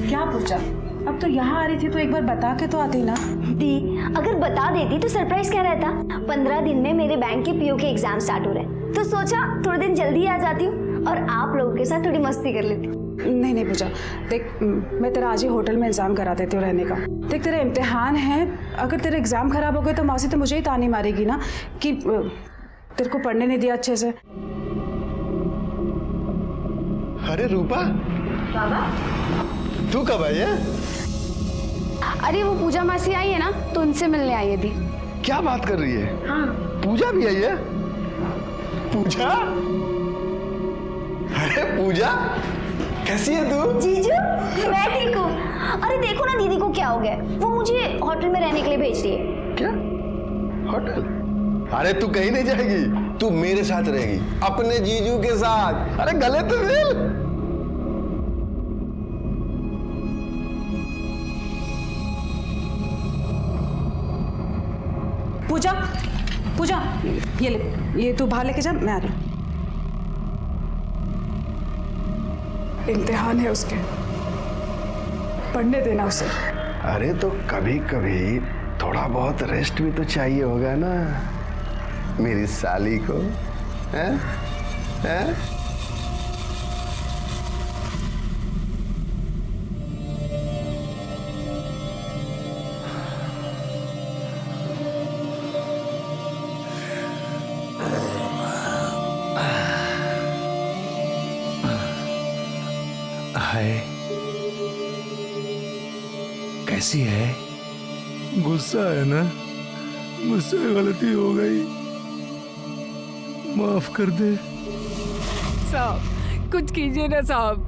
क्या पूछा? अब तो यहाँ आ रही थी तो एक बार बता के तो आती ना। दी, अगर बता देती तो सरप्राइज क्या रहता। 15 दिन में मेरे बैंक के पीओ के एग्जाम स्टार्ट हो रहे हैं, तो सोचा थोड़े दिन जल्दी आ जाती हूँ और आप लोगों के साथ थोड़ी मस्ती कर लेती हूँ। नहीं पूजा, देख मैं तेरा आज ही होटल में इंतजाम करा देती हूँ रहने का। देख तेरा इम्तिहान है, अगर तेरे एग्जाम खराब हो गए तो मौसी तो मुझे ही तानी मारेगी ना कि तेरे को पढ़ने नहीं दिया अच्छे से। अरे रूपा, बाबा तू कब आई है? अरे वो पूजा मासी आई है ना, तो उनसे मिलने आई है दी। क्या बात कर रही है? हाँ। पूजा भी आई है? पूजा? अरे पूजा, कैसी है तू? जीजू, मैं ठीक हूँ। अरे देखो ना दीदी को क्या हो गया, वो मुझे होटल में रहने के लिए भेज रही है। क्या? होटल? अरे तू कहीं नहीं जाएगी, तू मेरे साथ रहेगी, अपने जीजू के साथ। अरे गले तो मिल। पूजा, पूजा ये ले, ये तू बाहर लेके जा, मैं आ रही हूँ। इम्तिहान है उसके, पढ़ने देना उसे। अरे तो कभी कभी थोड़ा बहुत रेस्ट भी तो चाहिए होगा ना मेरी साली को, हैं? हैं? हाय, कैसी है? गुस्सा है ना? मुझसे गलती हो गई, माफ कर दे। साहब कुछ कीजिए ना साहब,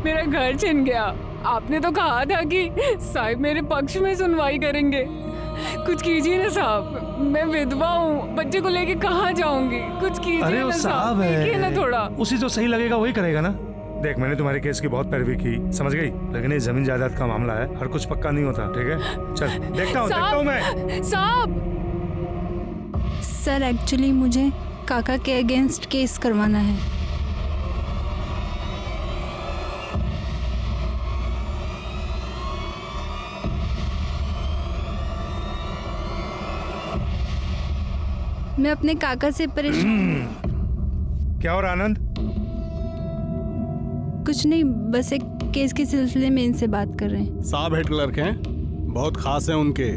मेरा घर छिन गया। आपने तो कहा था कि साहब मेरे पक्ष में सुनवाई करेंगे। कुछ कीजिए ना साहब, मैं विधवा हूँ, बच्चे को लेके कहाँ जाऊंगी? कुछ कीजिए अरे ना वो साहब, है, देखिए ना थोड़ा। उसी जो सही लगेगा वही करेगा ना। देख मैंने तुम्हारे केस की बहुत पैरवी की, समझ गई, लेकिन ये जमीन जायदाद का मामला है, हर कुछ पक्का नहीं होता, ठीक है? चल देखता हूँ मैं। साहब सर एक्चुअली मुझे काका के अगेंस्ट केस करवाना है। मैं अपने काका से परेशान। क्या और आनंद? कुछ नहीं, बस एक केस के सिलसिले में इनसे बात कर रहे हैं। साहब हेड क्लर्क हैं, बहुत खास हैं उनके।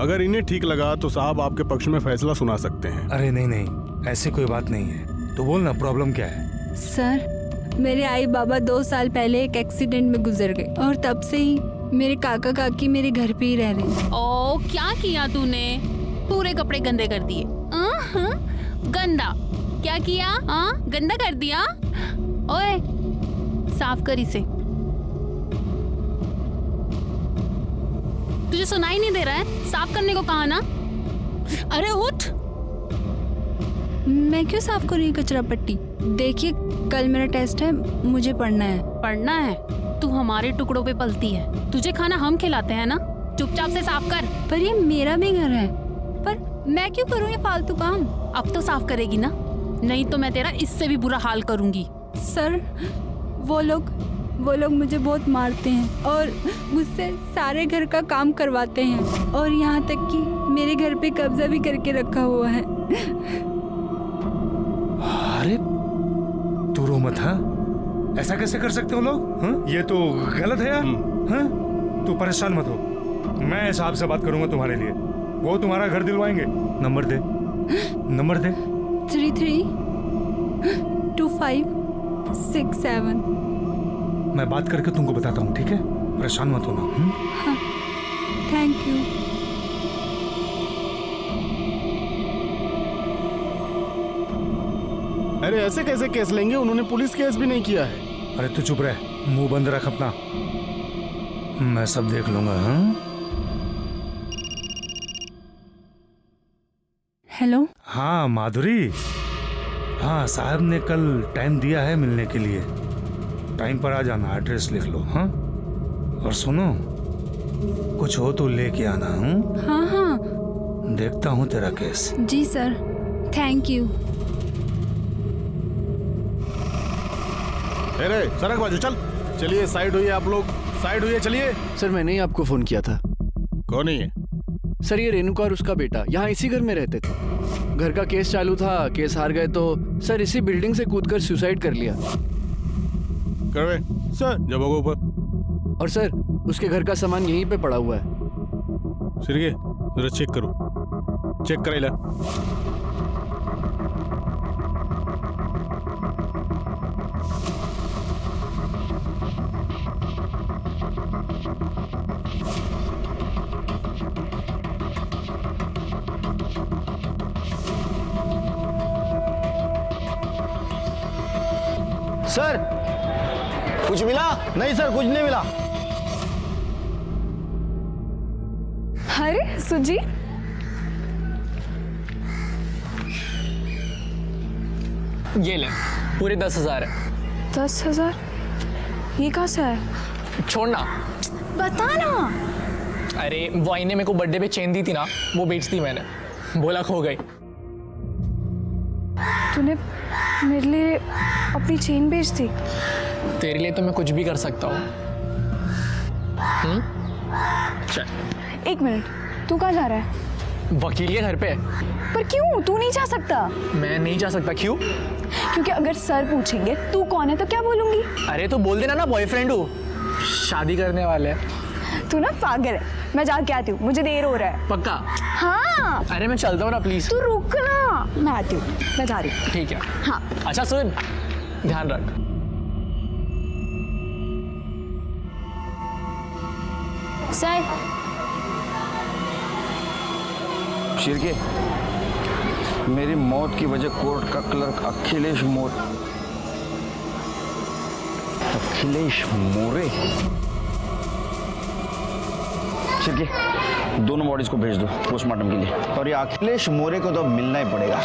अगर इन्हें ठीक लगा तो साहब आपके पक्ष में फैसला सुना सकते हैं। अरे नहीं, ऐसी कोई बात नहीं है, तो बोल ना प्रॉब्लम क्या है? सर मेरे आई बाबा 2 साल पहले एक एक्सीडेंट में गुजर गए और तब से ही मेरे काका काकी मेरे घर पे ही रह रहे हैं। ओ क्या किया तूने? पूरे कपड़े गंदे कर दिए। गंदा क्या किया? गंदा कर दिया। ओए साफ कर इसे। तुझे सुनाई नहीं दे रहा है? साफ करने को कहा ना। अरे उठ। मैं क्यों साफ करूँ कचरा पट्टी? देखिए कल मेरा टेस्ट है, मुझे पढ़ना है। पढ़ना है? तू हमारे टुकड़ों पे पलती है, तुझे खाना हम खिलाते हैं ना। चुपचाप से साफ कर। पर ये मेरा भी घर है, पर मैं क्यों करूँ ये फालतू काम? अब तो साफ करेगी ना, नहीं तो मैं तेरा इससे भी बुरा हाल करूंगी। सर वो लोग मुझे बहुत मारते हैं और मुझसे सारे घर का काम करवाते हैं और यहाँ तक कि मेरे घर पे कब्जा भी करके रखा हुआ है। अरे तू रो मत। हाँ, ऐसा कैसे कर सकते हो लोग? हाँ? ये तो गलत है यार। हाँ? तू परेशान मत हो, मैं साहब से बात करूंगा तुम्हारे लिए, वो तुम्हारा घर दिलवाएंगे। नंबर दे, नंबर दे। 332567। मैं बात करके तुमको बताता हूँ, ठीक है? परेशान मत होना। हाँ, थैंक यू। अरे ऐसे कैसे केस लेंगे? उन्होंने पुलिस केस भी नहीं किया है। अरे तू चुप रह, मुंह बंद रख अपना, मैं सब देख लूंगा। हाँ हेलो। हाँ माधुरी, हाँ साहब ने कल टाइम दिया है मिलने के लिए, टाइम पर आ जाना, एड्रेस लिख लो। हाँ और सुनो, कुछ हो तो लेके आना। हूँ हाँ हाँ देखता हूँ तेरा केस। जी सर, थैंक यू। अरे सड़क बाजू चल, चलिए साइड हुई आप लोग, साइड हुई, चलिए। सर मैंने ही आपको फोन किया था। कौन है ये? सर ये रेणुका और उसका बेटा यहाँ इसी घर में रहते थे। घर का केस चालू था, केस हार गए तो सर इसी बिल्डिंग से कूदकर सुसाइड कर लिया। करवे सर, जब होगा ऊपर। और सर उसके घर का सामान यहीं पे पड़ा हुआ है। सिरगे जरा चेक करो, चेक कराई ला। सर कुछ मिला? नहीं सर, कुछ नहीं मिला। अरे सुजीत, ये ले, पूरे 10,000 है। 10,000? ये कहाँ से है? छोड़ना। बता ना। अरे वो आईने मेरे को बर्थडे पे चेन दी थी ना, वो बेच दी मैंने, बोला खो गई। तूने मेरे लिए अपनी चेन बेच दी? तेरे लिए तो मैं कुछ भी कर सकता हूँ। चल। 1 मिनट, तू कहाँ जा रहा है? वकील के घर पे। पर क्यों? तू नहीं जा सकता। मैं नहीं जा सकता। क्यों? क्योंकि अगर सर पूछेंगे तू कौन है तो क्या बोलूंगी? अरे तो बोल देना ना बॉयफ्रेंड हूँ, शादी करने वाले हैं। तू ना पागल है। मैं जाके आती हूँ, मुझे देर हो रहा है। पक्का? हाँ। अरे मैं चलता हूँ ना, प्लीज। तू रुक ना, मैं आती हूँ, मैं जा रही हूँ। ठीक है। हाँ। अच्छा सुन, ध्यान रख। सर शिरके, मेरी मौत की वजह कोर्ट का क्लर्क अखिलेश मोरे। शिरके, दोनों बॉडीज को भेज दो पोस्टमार्टम के लिए, और ये अखिलेश मोरे को तो अब मिलना ही पड़ेगा।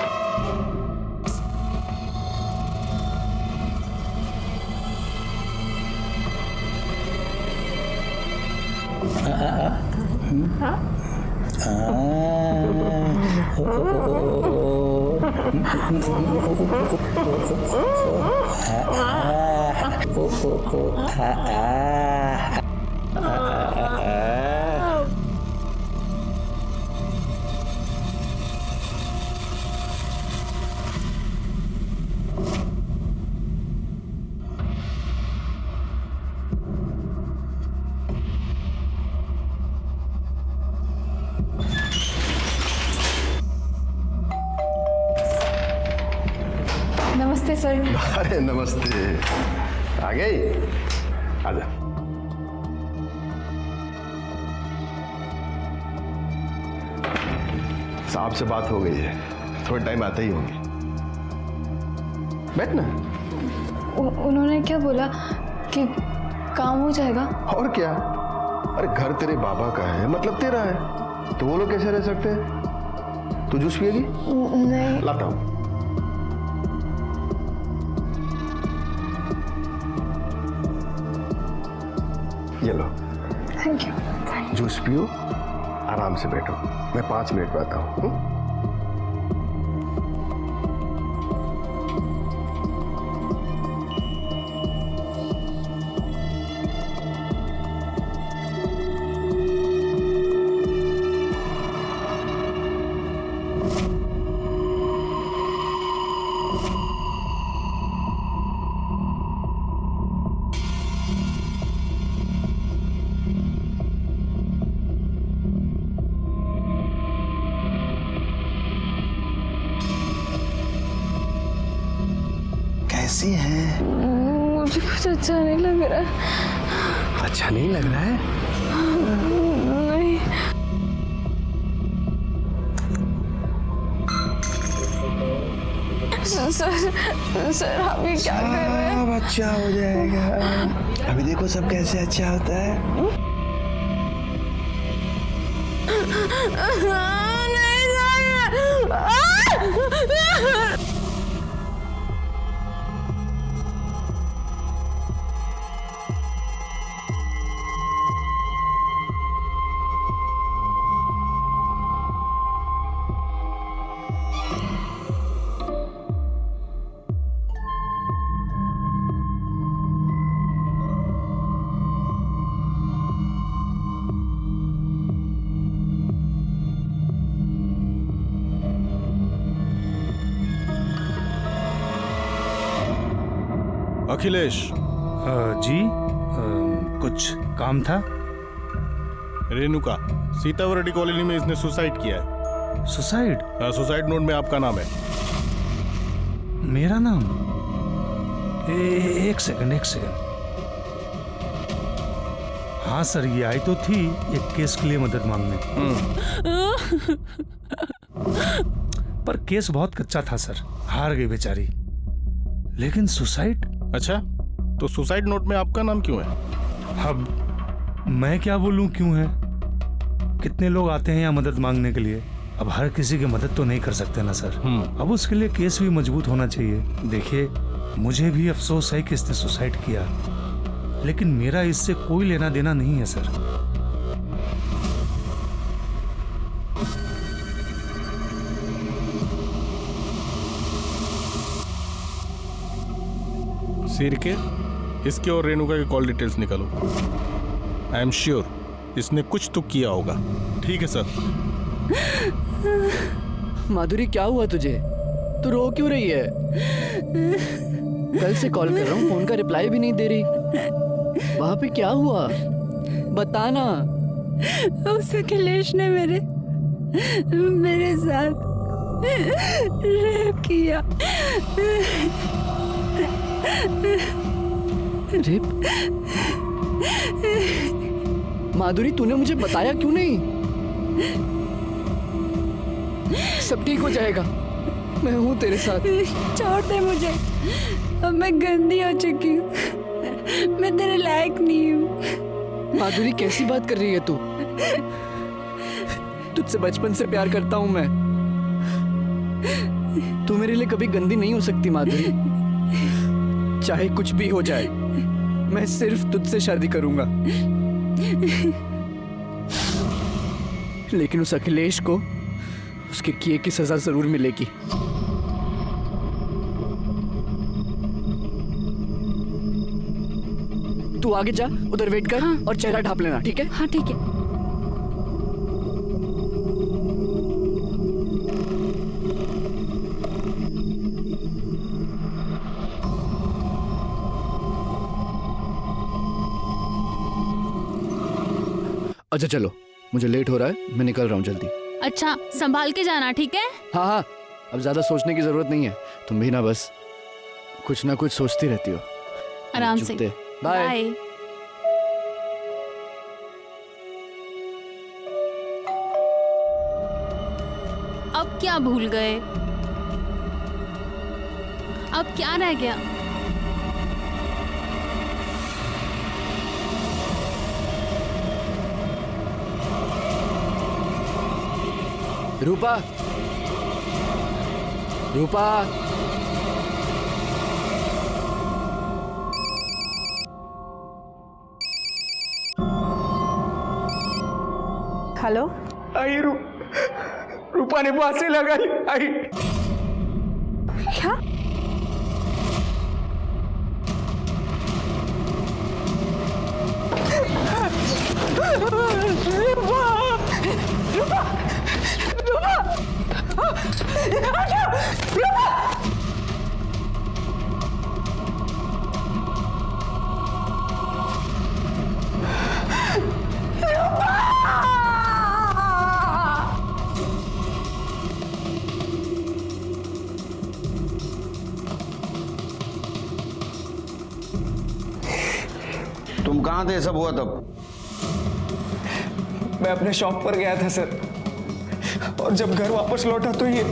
नमस्ते सर। अरे नमस्ते, आ गई, आजा। साहब से बात हो गई है, थोड़े टाइम आते ही होंगे। बैठ ना। उन्होंने क्या बोला कि काम हो जाएगा? और क्या, अरे घर तेरे बाबा का है, मतलब तेरा है, तो वो लोग कैसे रह सकते हैं? तू जूस पिएगी? नहीं। लाता हूं। ये लो। Thank you. जूस पियो, आराम से बैठो, मैं 5 मिनट में आता हूँ। कैसी है? मुझे कुछ अच्छा नहीं लग रहा है। अच्छा नहीं लग रहा है? नहीं। सर सर हम ये क्या कर रहे हैं? सब अच्छा हो जाएगा। अभी देखो सब कैसे अच्छा होता है। नहीं सर। अखिलेश, जी कुछ काम था? रेणुका, सीतावरडी कॉलोनी में इसने सुसाइड किया है। सुसाइड? सुसाइड नोट में आपका नाम है। मेरा नाम? एक सेकंड। हाँ सर, ये आई तो थी एक केस के लिए मदद मांगने। पर केस बहुत कच्चा था सर, हार गई बेचारी। लेकिन सुसाइड? अच्छा, तो सुसाइड नोट में आपका नाम क्यों है? अब मैं क्या बोलूं क्यों है? कितने लोग आते हैं यहाँ मदद मांगने के लिए, अब हर किसी की मदद तो नहीं कर सकते ना सर। अब उसके लिए केस भी मजबूत होना चाहिए। देखिए, मुझे भी अफसोस है कि इसने सुसाइड किया, लेकिन मेरा इससे कोई लेना देना नहीं है सर। सिर के इसके और रेणुका के कॉल डिटेल्स निकालो। आई एम श्योर इसने कुछ तो किया होगा। ठीक है सर। माधुरी, क्या हुआ तुझे? तू रो क्यों रही है? कल से कॉल कर रहा हूँ, फोन का रिप्लाई भी नहीं दे रही। वहां पे क्या हुआ? बताना। उस अखिलेश ने मेरे साथ रेप किया। रेप? माधुरी, तूने मुझे बताया क्यों नहीं? सब ठीक हो जाएगा, मैं हूं तेरे साथ। छोड़ दे मुझे, अब मैं गंदी हो चुकी हूँ। मैं तेरे लायक नहीं हूँ। माधुरी, कैसी बात कर रही है तू? तुझसे बचपन से प्यार करता हूं मैं। तू मेरे लिए कभी गंदी नहीं हो सकती माधुरी। चाहे कुछ भी हो जाए, मैं सिर्फ तुझसे शादी करूंगा। लेकिन उस अखिलेश को उसके किए की सजा जरूर मिलेगी। तू आगे जा, उधर वेट कर। हाँ। और चेहरा ढांप लेना, ठीक है? हाँ ठीक है। अच्छा चलो, मुझे लेट हो रहा है, मैं निकल रहा हूँ जल्दी। अच्छा, संभाल के जाना, ठीक है? हाँ, अब ज्यादा सोचने की जरूरत नहीं है। तुम भी ना बस कुछ ना कुछ सोचती रहती हो। आराम से। बाय। अब क्या भूल गए? अब क्या रह गया? रूपा, रूपा, हेलो। आई रूपा ने बातें लगाई। आई क्या? तुम कहाँ थे सब हुआ तब? मैं अपने शॉप पर गया था सर, और जब घर वापस लौटा तो ये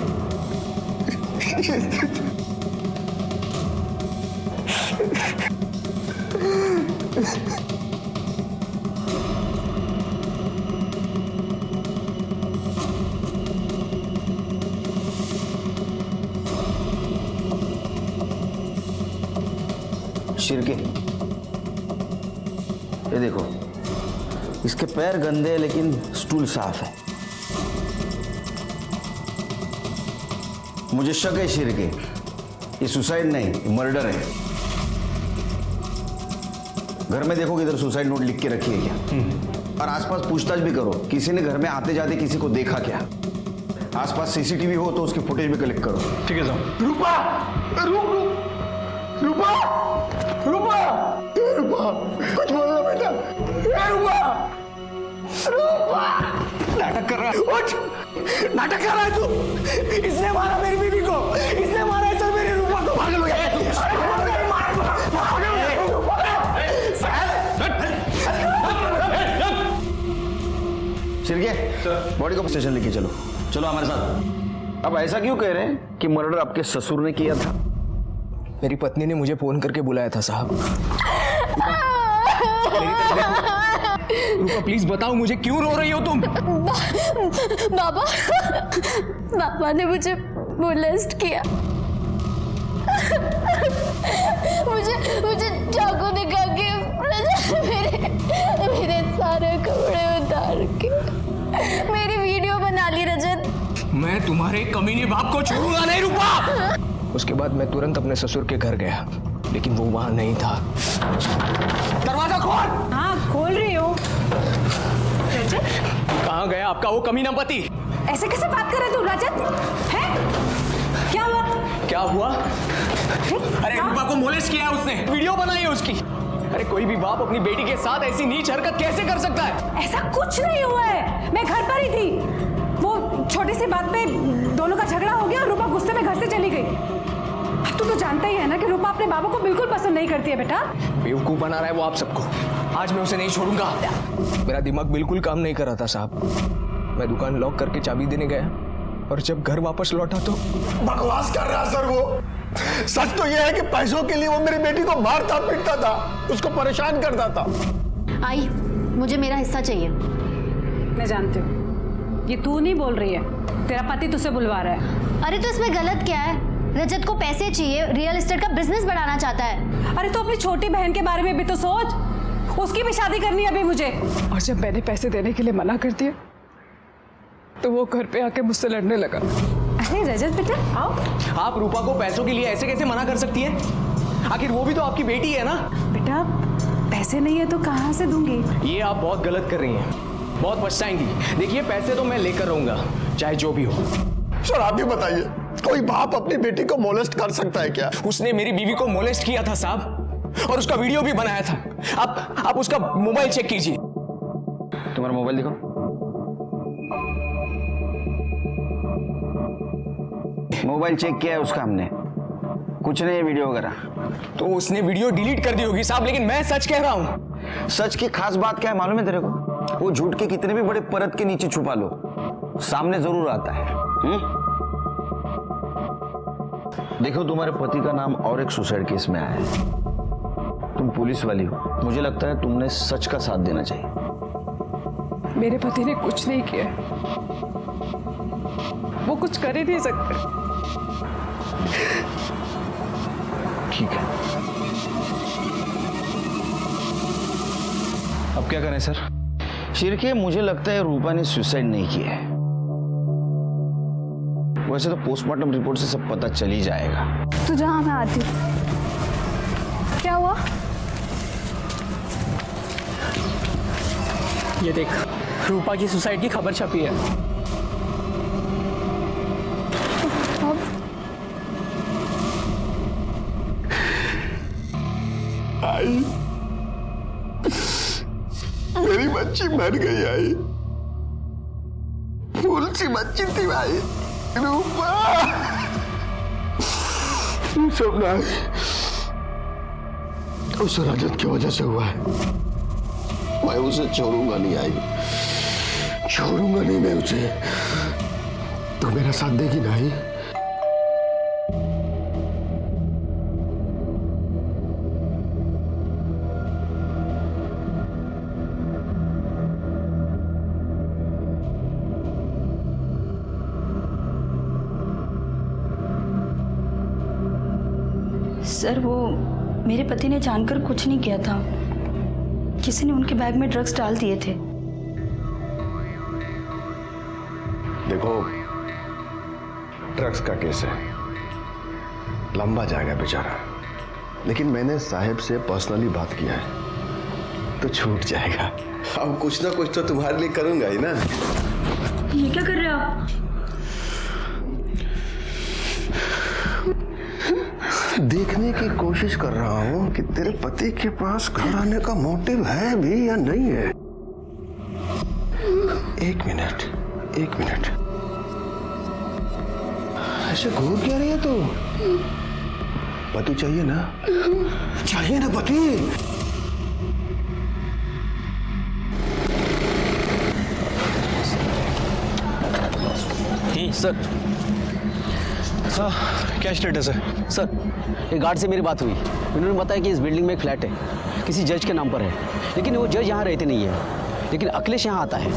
शिरके, ये देखो, इसके पैर गंदे हैं लेकिन स्टूल साफ है। मुझे शक है शिरके, ये सुसाइड नहीं, मर्डर है। घर में देखो इधर सुसाइड नोट लिख के रखी है क्या? और आसपास पूछताछ भी करो, किसी ने घर में आते जाते किसी को देखा क्या? आसपास सीसीटीवी हो तो उसकी फुटेज भी कलेक्ट करो। ठीक है साहब। रूपा, रूपा, रूपा, रूपा, कुछ बोलो बेटा। रूपा, रूपा, नाटक कर रहा है। उठ, नाटक कर रहा है तू। इसने मारा मेरी बीवी को, इसने मारा है सर मेरी रूपा को। पागल हो गया है तू। शिरके, बॉडी को स्टेशन लेके चलो। चलो हमारे साथ। अब ऐसा क्यों कह रहे हैं कि मर्डर आपके ससुर ने किया था? मेरी पत्नी ने मुझे फोन करके बुलाया था साहब। रूपा प्लीज बताओ मुझे, क्यों रो रही हो तुम? बाबा, बाबा ने मुझे मोलेस्ट किया। मुझे चाकू दिखा के मेरे सारे कपड़े उतार के मेरी वीडियो बना ली रजत। मैं तुम्हारे कमीने बाप को छोड़ूंगा नहीं रूपा। उसके बाद मैं तुरंत अपने ससुर के घर गया, लेकिन वो वहां नहीं था। दरवाजा खोल। हाँ, खोल रही हूँ। रजत, कहाँ गया आपका वो कमीना पति? ऐसे कैसे बात कर रहे तू रजत? है? क्या हुआ? क्या हुआ? अरे रूपा को मोलेस्ट किया है उसने, वीडियो बनाई है उसकी। अरे कोई भी बाप अपनी बेटी के साथ ऐसी नीच हरकत कैसे कर सकता है? ऐसा कुछ नहीं हुआ है, मैं घर पर ही थी। वो छोटी सी बात पे दोनों का झगड़ा हो गया और रूपा गुस्से में घर से चली गई। अब तू तो जानता ही है ना कि रूपा अपने बाबा को बिल्कुल पसंद नहीं करती है बेटा। बेवकूफ बना रहा है वो आप सबको। आज मैं उसे नहीं छोड़ूंगा। मेरा दिमाग बिल्कुल काम नहीं कर रहा था साहब। मैं दुकान लॉक करके चाबी देने गया और जब घर वापस लौटा तो बकवास कर रहा सर वो। सच तो यह है कि पैसों के लिए वो मेरी बेटी को मारता पीटता था, उसको परेशान करता था। आई, मुझे मेरा हिस्सा चाहिए। मैं जानती हूँ, ये तू नहीं बोल रही है, तेरा पति तुझसे बुलवा रहा है। अरे तो इसमें गलत क्या है? रजत को पैसे चाहिए, रियल एस्टेट का बिजनेस बढ़ाना चाहता है। अरे तो अपनी छोटी बहन के बारे में भी तो सोच, उसकी भी शादी करनी है अभी मुझे। और जब मैंने पैसे देने के लिए मना कर दिया तो वो घर पे आके मुझसे लड़ने लगा। अरे रजत बेटा आओ। आप रूपा को पैसों के लिए ऐसे कैसे मना कर सकती है? आखिर वो भी तो आपकी बेटी है ना। बेटा पैसे नहीं है तो कहाँ से दूंगी? ये आप बहुत गलत कर रही हैं, बहुत पछताएंगी। देखिए पैसे तो मैं लेकर रहूंगा, चाहे जो भी हो। सर आप ही बताइए, कोई बाप अपनी बेटी को मोलेस्ट कर सकता है क्या? उसने मेरी बीवी को मोलेस्ट किया था साहब, और उसका वीडियो भी बनाया था। आप उसका मोबाइल चेक कीजिए। तुम्हारा मोबाइल दिखाओ। मोबाइल चेक किया है उसका हमने, कुछ नहीं है वीडियो वगैरह। तो उसने वीडियो डिलीट कर दी होगी साहब, लेकिन मैं सच कह रहा हूं। सच की खास बात क्या है मालूम है तेरे को? वो झूठ के कितने भी बड़े परत के नीचे छुपा लो, सामने जरूर आता है। देखो तुम्हारे पति का नाम और एक सुसाइड केस में आया है। तुम पुलिस वाली हो, मुझे लगता है तुमने सच का साथ देना चाहिए। मेरे पति ने कुछ नहीं किया, वो कुछ कर ही नहीं सकते। ठीक है, अब क्या करें सर? शिरके मुझे लगता है रूपा ने सुसाइड नहीं किया है। वैसे तो पोस्टमार्टम रिपोर्ट से सब पता चल ही जाएगा। तू जहाँ मैं आती हूँ। क्या हुआ? ये देख, रूपा की सुसाइड की खबर छपी है। आई, मेरी बच्ची मर गई। आई, फूल सी बच्ची थी भाई, रूपा। सब ना उस रजत की वजह से हुआ है। मैं उसे छोड़ूंगा नहीं। आई, छोड़ूंगा नहीं मैं उसे। तो मेरा साथ देगी ना? आई, सर वो मेरे पति ने जानकर कुछ नहीं किया था, किसी ने उनके बैग में ड्रग्स डाल दिए थे। देखो, ड्रग्स का केस है, लंबा जाएगा बेचारा, लेकिन मैंने साहब से पर्सनली बात किया है तो छूट जाएगा। अब कुछ ना कुछ तो तुम्हारे लिए करूंगा ही ना। ये क्या कर रहे हो आप? देखने की कोशिश कर रहा हूं कि तेरे पति के पास घर आने का मोटिव है भी या नहीं है। एक मिनट, ऐसे घूर क्या रही है तू? पति चाहिए ना? चाहिए ना पति? सर क्या स्टेटस है? सर एक गार्ड से मेरी बात हुई, उन्होंने बताया कि इस बिल्डिंग में एक फ्लैट है, किसी जज के नाम पर है, लेकिन वो जज यहाँ रहते नहीं है, लेकिन अखिलेश यहाँ आता है।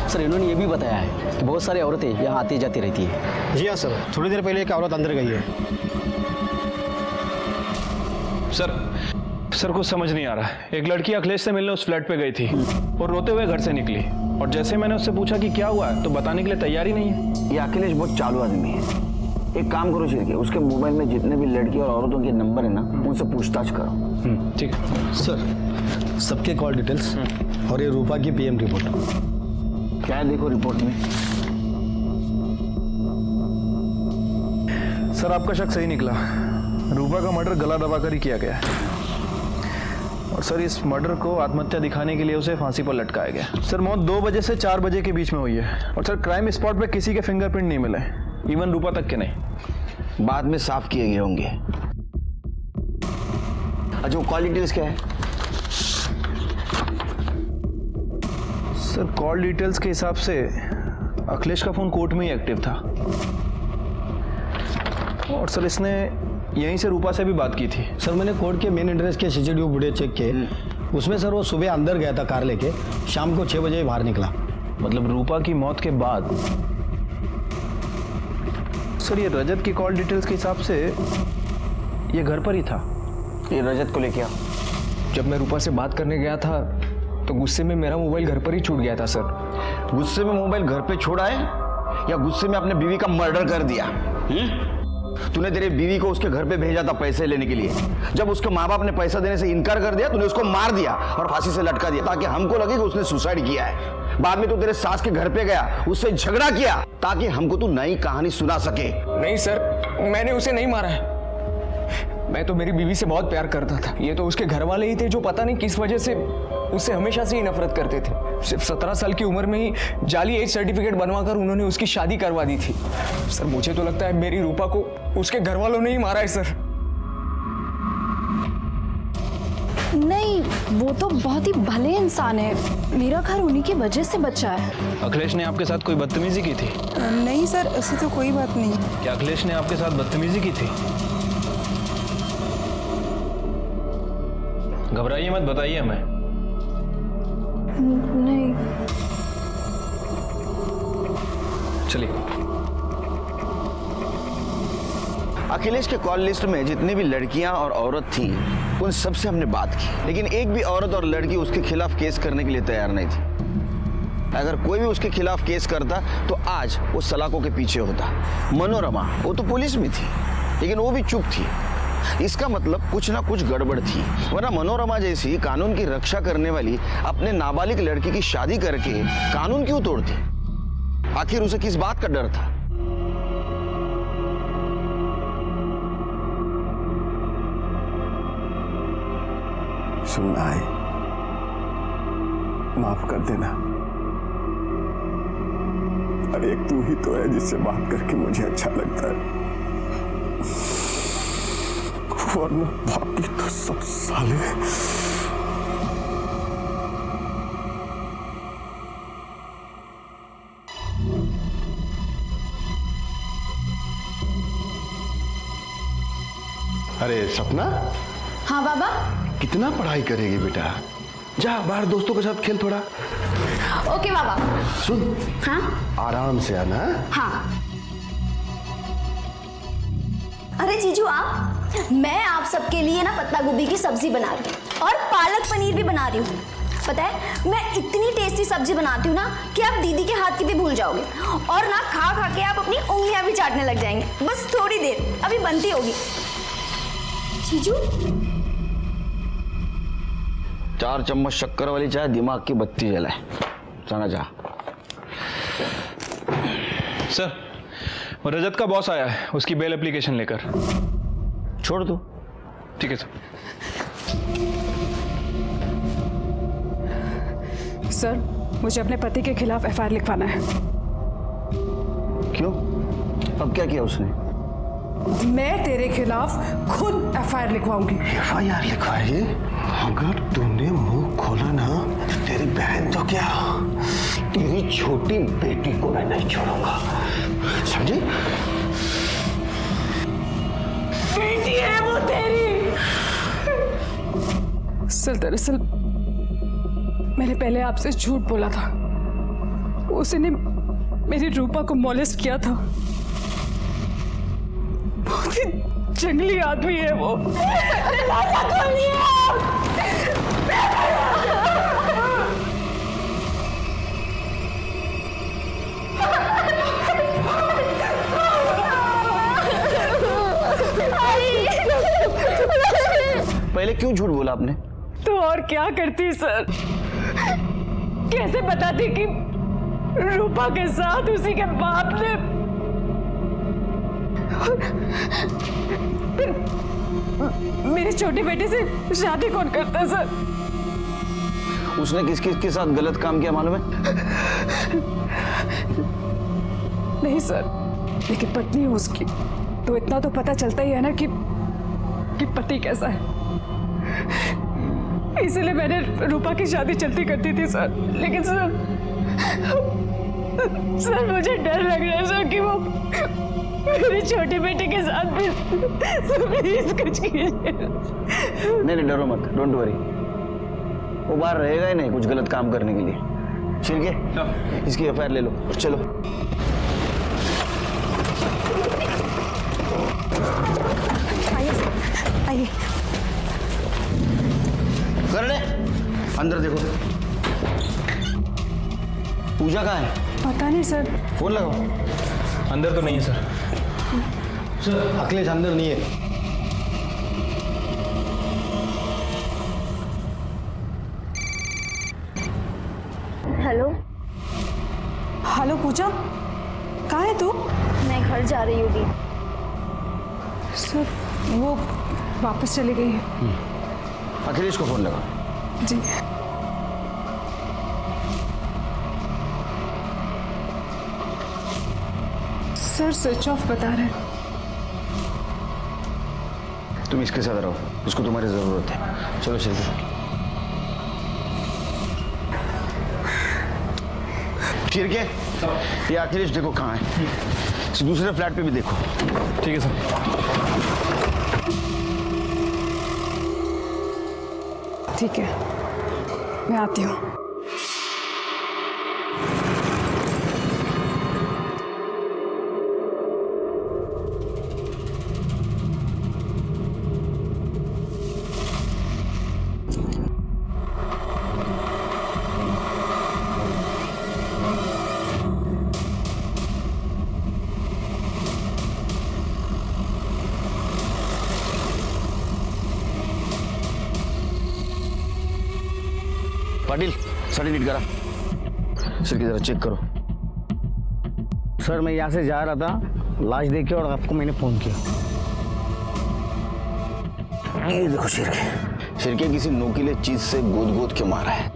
सर इन्होंने ये भी बताया है कि बहुत सारी औरतें यहाँ आती जाती रहती है। जी हाँ सर, थोड़ी देर पहले एक औरत अंदर गई है। सर कुछ समझ नहीं आ रहा है। एक लड़की अखिलेश से मिलने उस फ्लैट पे गई थी और रोते हुए घर से निकली, और जैसे मैंने उससे पूछा कि क्या हुआ है तो बताने के लिए तैयार ही नहीं है। ये अखिलेश बहुत चालू आदमी है। एक काम करो शिरके, उसके मोबाइल में जितने भी लड़की और औरतों के नंबर है ना, उनसे पूछताछ करो। ठीक है सर, सबके कॉल डिटेल्स और ये रूपा की पीएम रिपोर्ट। क्या है देखो रिपोर्ट में? सर आपका शक सही निकला, रूपा का मर्डर गला दबाकर ही किया गया है, और सर इस मर्डर को आत्महत्या दिखाने के लिए उसे फांसी पर लटकाया गया। सर मौत 2 बजे से 4 बजे के बीच में हुई है, और सर क्राइम स्पॉट पे किसी के फिंगरप्रिंट नहीं मिले, इवन रूपा तक के नहीं। बाद में साफ किए गए होंगे। अच्छा वो कॉल डिटेल्स क्या है? सर कॉल डिटेल्स के हिसाब से अखिलेश का फोन कोर्ट में ही एक्टिव था, और सर इसने यहीं से रूपा से भी बात की थी। सर मैंने कोर्ट के मेन एंट्रेंस के सीसीटीवी फुटेज चेक किए, उसमें सर वो सुबह अंदर गया था कार लेके, शाम को 6 बजे बाहर निकला। मतलब रूपा की मौत के बाद। सर ये रजत की कॉल डिटेल्स के हिसाब से ये घर पर ही था। ये रजत को लेके आओ। जब मैं रूपा से बात करने गया था तो गुस्से में मेरा मोबाइल घर पर ही छूट गया था। सर गुस्से में मोबाइल घर पे छोड़ा है या गुस्से में अपने बीवी का मर्डर कर दिया? तूने तेरे बीवी को उसके घर पे भेजा था पैसे लेने के लिए, जब उसके माँ बाप ने पैसा देने से इनकार कर दिया तूने उसको मार दिया और फांसी से लटका दिया, ताकि हमको लगे कि उसने सुसाइड किया है। बाद में तू तेरे सास के घर पे गया, उससे झगड़ा किया ताकि हमको तू नई कहानी सुना सके। नहीं सर, मैंने उसे नहीं मारा है, मैं तो मेरी बीवी से बहुत प्यार करता था। ये तो उसके घर वाले ही थे जो पता नहीं किस वजह से उससे हमेशा से ही नफरत करते थे। सिर्फ 17 साल की उम्र में ही जाली एज सर्टिफिकेट बनवाकर उन्होंने उसकी शादी करवा दी थी। सर मुझे तो लगता है मेरी रूपा को उसके घर वालों ने ही मारा है। सर नहीं, वो तो बहुत ही भले इंसान है, मेरा घर उन्हीं की वजह से बचा है। अखिलेश ने आपके साथ कोई बदतमीजी की थी? नहीं सर, ऐसी तो कोई बात नहीं। क्या अखिलेश ने आपके साथ बदतमीजी की थी? घबराइए मत, बताइए हमें। नहीं। चलिए। अखिलेश के कॉल लिस्ट में जितनी भी लड़कियां और औरत थी उन सबसे हमने बात की, लेकिन एक भी औरत और लड़की उसके खिलाफ केस करने के लिए तैयार नहीं थी। अगर कोई भी उसके खिलाफ केस करता तो आज वो सलाखों के पीछे होता। मनोरमा वो तो पुलिस में थी, लेकिन वो भी चुप थी। इसका मतलब कुछ ना कुछ गड़बड़ थी, वरना मनोरमा जैसी कानून की रक्षा करने वाली अपने नाबालिग लड़की की शादी करके कानून क्यों तोड़ती? आखिर उसे किस बात का डर था? सुनना है, माफ कर देना। अरे एक तू ही तो है जिससे बात करके मुझे अच्छा लगता है, वरना बाकी तो सब साले। अरे सपना। हाँ बाबा। कितना पढ़ाई करेगी बेटा? जा बाहर दोस्तों के साथ खेल थोड़ा। ओके बाबा। सुन। हाँ आराम से आना। हाँ। अरे जीजू आप मैं आप सबके लिए ना पत्ता गोभी की सब्जी बना रही हूँ और पालक पनीर भी बना रही हूँ। पता है मैं इतनी टेस्टी सब्जी बनाती हूँ ना कि आप दीदी के हाथ की भी भूल जाओगे और ना खा खा के आप अपनी उंगलियां भी चाटने लग जाएंगे। बस थोड़ी देर अभी बनती होगी। जीजू 4 चम्मच शक्कर वाली चाय दिमाग की बत्ती जलाए। जाना जा। सर, वो रजत का बॉस आया है, उसकी बेल एप्लीकेशन लेकर। छोड़ दो। ठीक है सर। सर, मुझे अपने पति के खिलाफ एफआईआर लिखवाना है। क्यों? अब क्या किया उसने? मैं तेरे खिलाफ खुद एफआईआर लिखवाऊंगी। एफआईआर लिखवाएगी? अगर तूने मुंह खोला ना तो तेरी बहन तो क्या, तेरी छोटी बेटी को मैं नहीं छोड़ूंगा, समझी? बेटी है वो तेरी। सर, दरअसल मैंने पहले आपसे झूठ बोला था। उसने मेरी रूपा को मॉलेस्ट किया था। बहुत ही जंगली आदमी है वो। पहले क्यों झूठ बोला आपने? तो और क्या करती सर? कैसे बताती कि रूपा के साथ उसी के बाप ने मेरी छोटी बेटी से शादी कौन करता है सर? उसने किस किस के साथ गलत काम किया मालूम है? नहीं सर, लेकिन पत्नी है उसकी, तो इतना तो पता चलता ही है ना कि पति कैसा है। इसीलिए मैंने रूपा की शादी चलती करती थी सर। लेकिन सर मुझे डर लग रहा है सर कि वो मेरी छोटी बेटी के साथ भी। प्लीज कुछ कीजिए। नहीं, डरो मत, डोंट वरी। वो बाहर रहेगा ही नहीं कुछ गलत काम करने के लिए। छिलके, इसकी एफआईआर ले लो और चलो। आइए। कर ले, अंदर देखो। पूजा कहाँ है? पता नहीं सर। फोन लगाओ। अंदर तो नहीं है सर। सर, अखिलेश अंदर नहीं है। हेलो। हेलो पूजा, कहाँ है तू? मैं घर जा रही हूँ दी। सर, वो वापस चली गई है। अखिलेश को फोन लगाओ। जी। सर स्विच ऑफ बता रहे हैं। तुम इसके साथ रहो, उसको तुम्हारी जरूरत है। चलो शिरके। शिरके, ये अखिलेश देखो कहाँ है। दूसरे फ्लैट पे भी देखो। ठीक है सर। ठीक है, मैं आती हूँ। पाटिल, साड़ी नीट करा। सर की जरा चेक करो। सर, मैं यहाँ से जा रहा था, लाश देख के और आपको मैंने फोन किया। ये देखो शिरके किसी नोकीले चीज से गोद गोद के मारा है।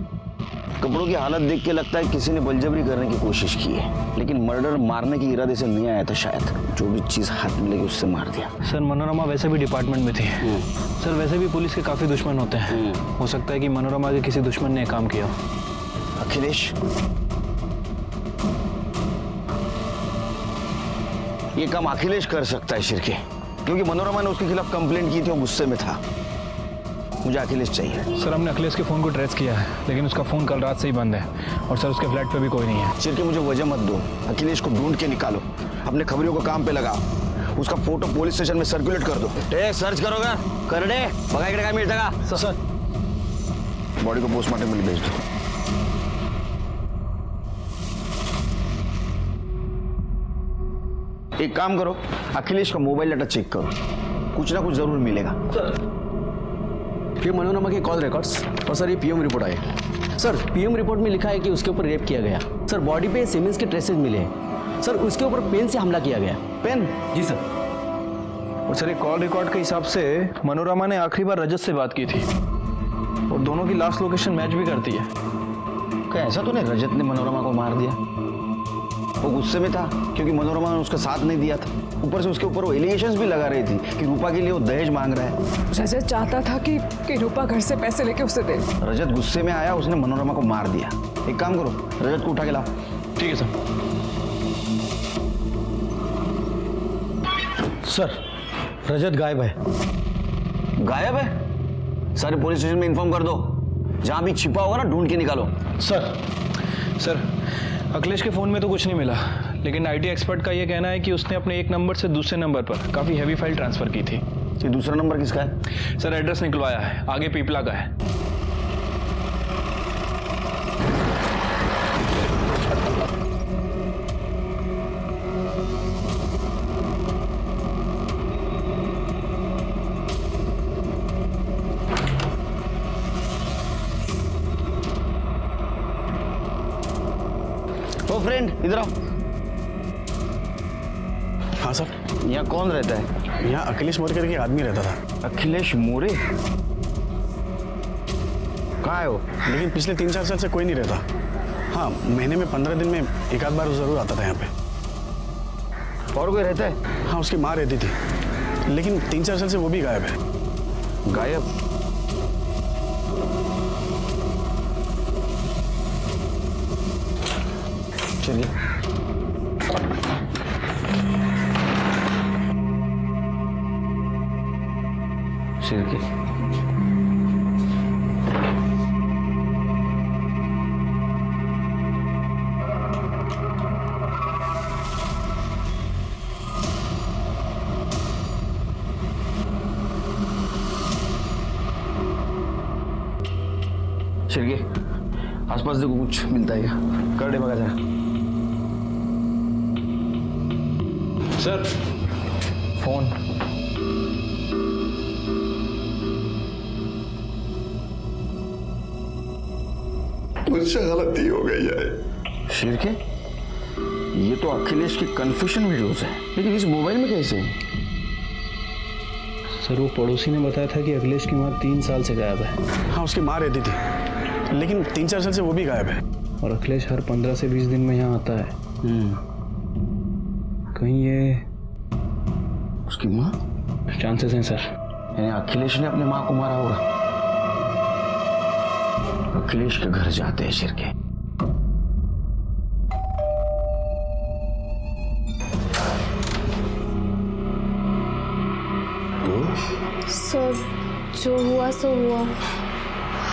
कपड़ों की हालत देख के लगता है किसी ने बलजबरी करने की कोशिश की है, लेकिन मर्डर मारने के इरादे से नहीं आया था शायद। जो भी चीज हाथ में लगी उससे मार दिया। सर, मनोरमा वैसे भी डिपार्टमेंट में थी। सर, वैसे भी पुलिस के काफी दुश्मन होते हैं। हो सकता है कि मनोरमा के किसी दुश्मन ने काम किया। अखिलेश, ये काम अखिलेश कर सकता है शिरके, क्योंकि मनोरमा ने उसके खिलाफ कंप्लेंट की थी और गुस्से में था। मुझे अखिलेश चाहिए। सर, हमने अखिलेश के फोन को ट्रेस किया है, लेकिन उसका फोन कल रात से ही बंद है और सर उसके फ्लैट पे भी कोई नहीं है। शिरके, मुझे वजह मत दो, अखिलेश को ढूंढ के निकालो। अपने खबरियों को काम पे लगाओ। उसका फोटो पुलिस स्टेशन में सर्कुलेट कर दो। सर्च करोगा कर दे, बघा इकडे काय मिळतं का? सर बॉडी को पोस्टमार्टम के लिए भेज दो। एक काम करो, अखिलेश का मोबाइल डाटा चेक करो, कुछ ना कुछ जरूर मिलेगा। ये मनोरमा के कॉल रिकॉर्ड्स और सर ये पीएम रिपोर्ट आए। सर पीएम रिपोर्ट में लिखा है कि उसके ऊपर रेप किया गया। सर बॉडी पे सीमेंस के ट्रेसेस मिले हैं। सर उसके ऊपर पेन से हमला किया गया। पेन? जी सर। और सर ये कॉल रिकॉर्ड के हिसाब से मनोरमा ने आखिरी बार रजत से बात की थी और दोनों की लास्ट लोकेशन मैच भी करती है। क्या ऐसा तो नहीं रजत ने मनोरमा को मार दिया? वो गुस्से में था क्योंकि मनोरमा ने उसका साथ नहीं दिया था। ऊपर से उसके ऊपर वो एलिगेशंस भी लगा रही थी कि रूपा के लिए वो दहेज मांग रहा है। रजत चाहता था कि रूपा घर से पैसे लेके उसे दे। रजत गुस्से में आया, उसने मनोरमा को मार दिया। एक काम करो, रजत को उठा के लाओ। ठीक है सर रजत गायब है। गायब है? सारे पुलिस स्टेशन में इन्फॉर्म कर दो, जहां भी छिपा होगा ना ढूंढ के निकालो। सर अखिलेश के फ़ोन में तो कुछ नहीं मिला, लेकिन आईटी एक्सपर्ट का ये कहना है कि उसने अपने एक नंबर से दूसरे नंबर पर काफ़ी हैवी फाइल ट्रांसफ़र की थी। ये दूसरा नंबर किसका है? सर एड्रेस निकलवाया है, आगे पीपला का है। ओ फ्रेंड इधर आओ। हाँ सर। यहाँ कौन रहता है? यहाँ अखिलेश मोरे करके आदमी रहता था। अखिलेश मोरे? कहाँ है वो? लेकिन पिछले 3-4 साल से कोई नहीं रहता। हाँ महीने में 15 दिन में एक आध बार जरूर आता था यहाँ पे। और कोई रहता है? हाँ उसकी माँ रहती थी, लेकिन 3-4 साल से वो भी गायब है। गायब? चलिए। शिरके शिरके आसपास देखो कुछ मिलता है क्या? कर दे बघा जरा। Sir phone. मुझसे गलती हो गई है। शिरके ये तो अखिलेश की कन्फेशन वीडियोस है, लेकिन इस मोबाइल में कैसे? सर वो पड़ोसी ने बताया था कि अखिलेश की माँ 3 साल से गायब है। हाँ उसकी माँ रहती थी, लेकिन 3-4 साल से वो भी गायब है। और अखिलेश हर 15 से 20 दिन में यहाँ आता है। कहीं ये उसकी माँ? चांसेस हैं सर। यानी अखिलेश ने अपने माँ को मारा होगा। अखिलेश के घर जाते हैं शिरके। सर जो हुआ सो हुआ।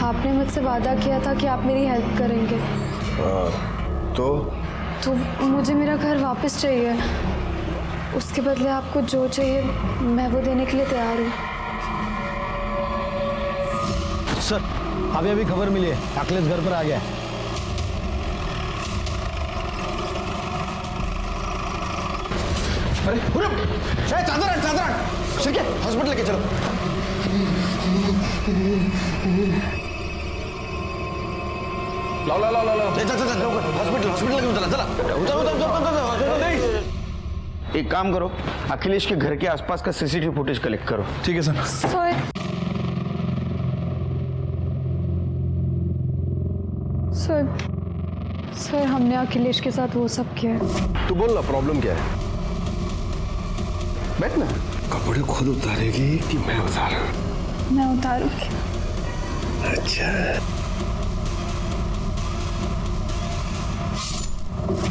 आपने मुझसे वादा किया था कि आप मेरी हेल्प करेंगे। तो मुझे मेरा घर वापस चाहिए। उसके बदले आपको जो चाहिए मैं वो देने के लिए तैयार हूँ। सर अभी अभी खबर मिली है, अखिलेश घर पर आ गया है। अरे चादर शिरके हॉस्पिटल लेके चलो। लाओ लाओ लाओ लाओ। हॉस्पिटल लेके चला। एक काम करो, अखिलेश के घर के आसपास का सीसीटीवी फुटेज कलेक्ट करो। ठीक है सर। सर हमने अखिलेश के साथ वो सब किया है। तू बोल ना प्रॉब्लम क्या है? बैठ ना। कपड़े खुद उतारेगी कि मैं उतारूं? मैं उतारूंगी। अच्छा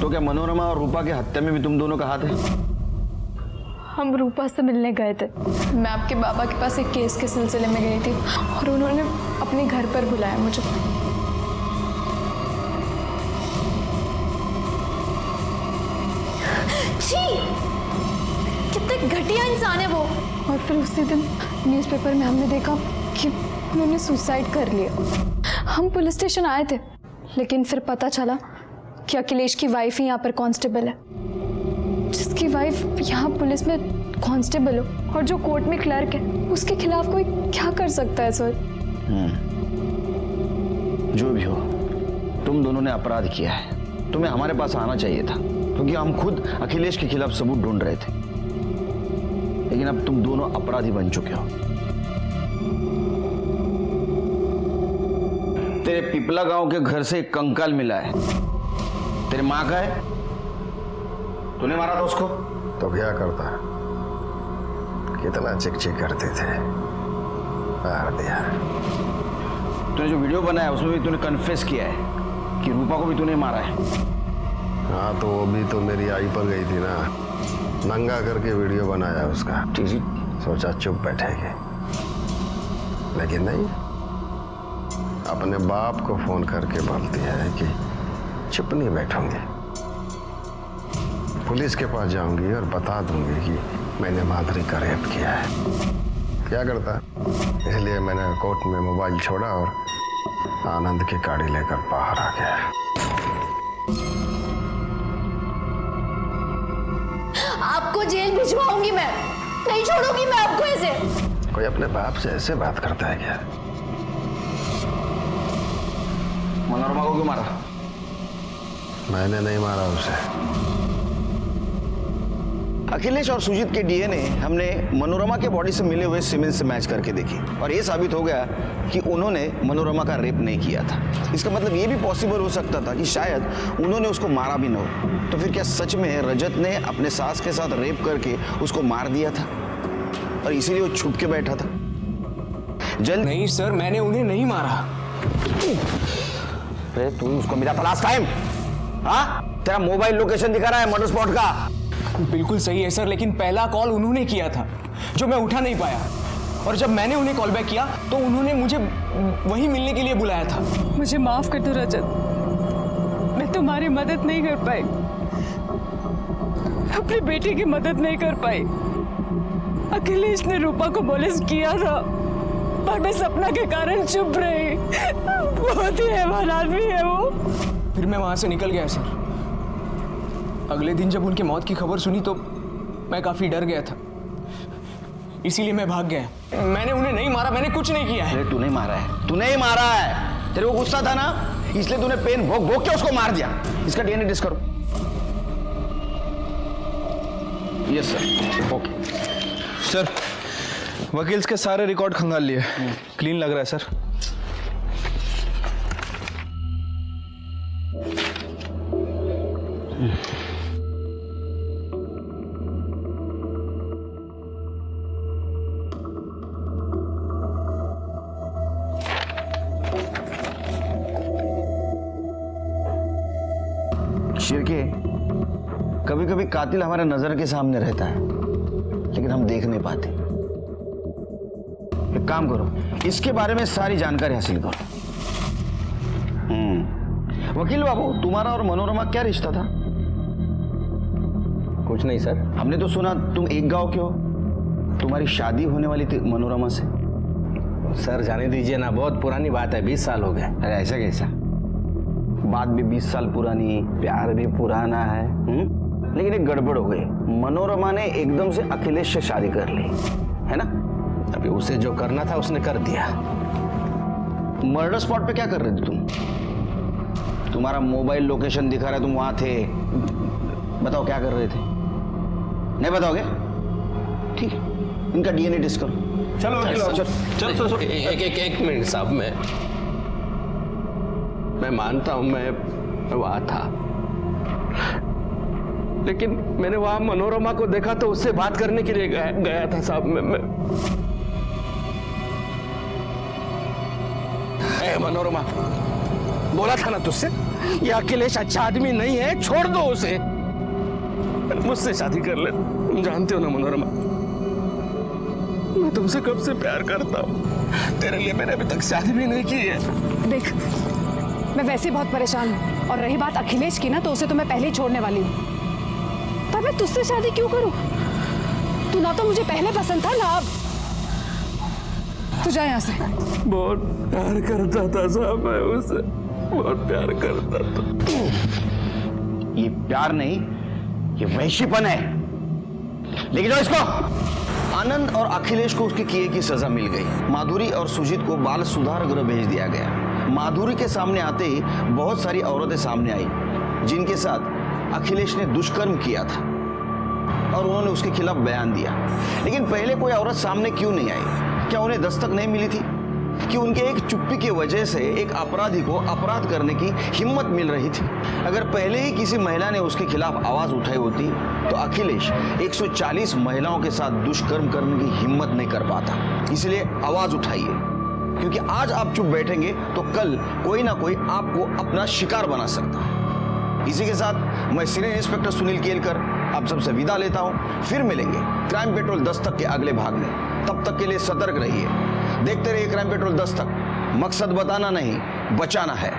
तो क्या मनोरमा और रूपा की हत्या में भी तुम दोनों का हाथ है? हम रूपा से मिलने गए थे। मैं आपके बाबा के पास एक केस के सिलसिले में गई थी और उन्होंने अपने घर पर बुलाया मुझे। छी! कितने घटिया इंसान है वो। और फिर उसी दिन न्यूज़पेपर में हमने देखा कि उन्होंने सुसाइड कर लिया। हम पुलिस स्टेशन आए थे, लेकिन फिर पता चला कि अखिलेश की वाइफ ही यहाँ पर कांस्टेबल है। जिसकी वाइफ यहाँ पुलिस में कांस्टेबल हो और जो कोर्ट में क्लर्क है, उसके खिलाफ कोई क्या कर सकता है सर? जो भी हो, तुम दोनों ने अपराध किया है। तुम्हें हमारे पास आना चाहिए था, क्योंकि हम खुद अखिलेश के खिलाफ सबूत ढूंढ रहे थे। लेकिन अब तुम दोनों अपराधी बन चुके हो। तेरे पिपला गांव के घर से एक कंकाल मिला है। तेरी माँ का है। तूने मारा था उसको? तो क्या करता, कितना चिक करते थे, मार दिया। तूने जो वीडियो बनाया उसमें भी तूने कन्फेस किया है कि रूपा को भी तूने मारा है। हाँ, तो वो भी तो मेरी आई पर गई थी ना, नंगा करके वीडियो बनाया उसका। सोचा चुप बैठेगी, लेकिन नहीं, अपने बाप को फोन करके बोलती है कि चुप नहीं बैठूंगी, पुलिस के पास जाऊंगी और बता दूंगी कि मैंने माधुरी का रेप किया है। क्या करता, इसलिए मैंने कोर्ट में मोबाइल छोड़ा और आनंद की गाड़ी लेकर बाहर आ गया। आपको जेल भिजवाऊंगी मैं, नहीं छोड़ूंगी मैं आपको ऐसे। कोई अपने बाप से ऐसे बात करता है क्या? मनोरमा को क्यों मारा? मैंने नहीं मारा उसे। अखिलेश और सुजीत के डीएनए हमने मनोरमा के बॉडी से मिले हुए सीमेंट से मैच करके देखी और ये साबित हो गया कि उन्होंने मनोरमा का रेप नहीं किया था। इसका मतलब ये भी पॉसिबल हो सकता था कि शायद उन्होंने उसको मारा भी न हो। तो फिर क्या सच में रजत ने अपने सास के साथ रेप करके उसको मार दिया था और इसीलिए वो छुप के बैठा था? जल्द नहीं सर, मैंने उन्हें नहीं मारा। अरे तू उसको मिला था लास्ट टाइम? हाँ, तेरा मोबाइल लोकेशन दिखा रहा है मर्डर स्पॉट का। बिल्कुल सही है सर, लेकिन पहला कॉल उन्होंने किया था जो मैं उठा नहीं पाया, और जब मैंने उन्हें कॉल बैक किया तो उन्होंने मुझे वहीं मिलने के लिए बुलाया था। मुझे माफ कर दो रजत, मैं तुम्हारी मदद नहीं कर पाई, अपनी बेटी की मदद नहीं कर पाई। अखिलेश ने रूपा को पुलिस किया था, पर मैं सपना के कारण चुप रही। बहुत ही हैवान आदमी है वो। फिर मैं वहां से निकल गया सर। अगले दिन जब उनकी मौत की खबर सुनी तो मैं काफी डर गया था, इसीलिए मैं भाग गया। मैंने उन्हें नहीं मारा, मैंने कुछ नहीं किया है। तू नहीं मारा है, तू नहीं मारा है। तेरे को गुस्सा था ना, इसलिए तूने पेन भोग भोग के उसको मार दिया। इसका डीएनए टेस्ट करो। Yes sir, okay sir. वकील के सारे रिकॉर्ड खंगाल लिए, क्लीन लग रहा है सर। शिरके, कभी कभी कातिल हमारे नजर के सामने रहता है, लेकिन हम देख नहीं पाते। एक काम करो, इसके बारे में सारी जानकारी हासिल करो। वकील बाबू, तुम्हारा और मनोरमा क्या रिश्ता था? कुछ नहीं सर। हमने तो सुना तुम एक गांव के हो, तुम्हारी शादी होने वाली थी मनोरमा से। सर जाने दीजिए ना, बहुत पुरानी बात है, 20 साल हो गए। अरे ऐसा कैसा? बात भी 20 साल पुरानी, प्यार भी पुराना है। लेकिन एक गड़बड़ हो गई, मनोरमा ने एकदम से अखिलेश से शादी कर ली, है ना? अभी उसे जो करना था उसने कर दिया। मर्डर स्पॉट पे क्या कर रहे थे तुम? तुम्हारा मोबाइल लोकेशन दिखा रहा है, तुम वहां थे। बताओ क्या कर रहे थे? नहीं बताओगे? ठीक है, इनका डीएनए टेस्ट करो। चलो चलो एक मिनट साहब, मैं मानता हूं मैं वहां था, लेकिन मैंने वहां मनोरमा को देखा तो उससे बात करने के लिए गया था साहब। मैं मनोरमा, बोला था ना तुझसे, ये अखिलेश अच्छा आदमी नहीं है, छोड़ दो उसे, मुझसे शादी कर ले। तुम जानते हो ना मनोरमा, मैं तुमसे कब से प्यार करता हूँ। तेरे लिए मैंने अभी तक शादी भी नहीं की है। देख, मैं वैसे बहुत परेशान हूँ, और रही बात अखिलेश की ना, तो उसे तो मैं पहले ही छोड़ने वाली हूँ। पर मैं तुझसे शादी क्यों करूँ? तू ना तो मुझे पहले पसंद था ना अब। तू जा यहाँ से। बहुत प्यार करता था साहब, मैं उससे बहुत प्यार करता था। ये प्यार नहीं, ये वैश्यपन है। लेके जाओ इसको। आनंद और अखिलेश को उसके किए की सजा मिल गई। माधुरी और सुजीत को बाल सुधार गृह भेज दिया गया। माधुरी के सामने आते ही बहुत सारी औरतें सामने आई जिनके साथ अखिलेश ने दुष्कर्म किया था और उन्होंने उसके खिलाफ बयान दिया। लेकिन पहले कोई औरत सामने क्यों नहीं आई? क्या उन्हें दस्तक नहीं मिली थी कि उनके एक चुप्पी की वजह से एक अपराधी को अपराध करने की हिम्मत मिल रही थी? अगर पहले ही किसी महिला ने उसके खिलाफ आवाज उठाई होती तो अखिलेश 140 महिलाओं के साथ दुष्कर्म करने की हिम्मत नहीं कर पाता। इसलिए आवाज उठाइए, क्योंकि आज आप चुप बैठेंगे तो कल कोई ना कोई आपको अपना शिकार बना सकता है। इसी के साथ मैं सीनियर इंस्पेक्टर सुनील केलकर आप सबसे विदा लेता हूं। फिर मिलेंगे क्राइम पेट्रोल दस्तक के अगले भाग में। तब तक के लिए सतर्क रहिए। देखते रहिए क्राइम पेट्रोल दस्तक। मकसद बताना नहीं, बचाना है।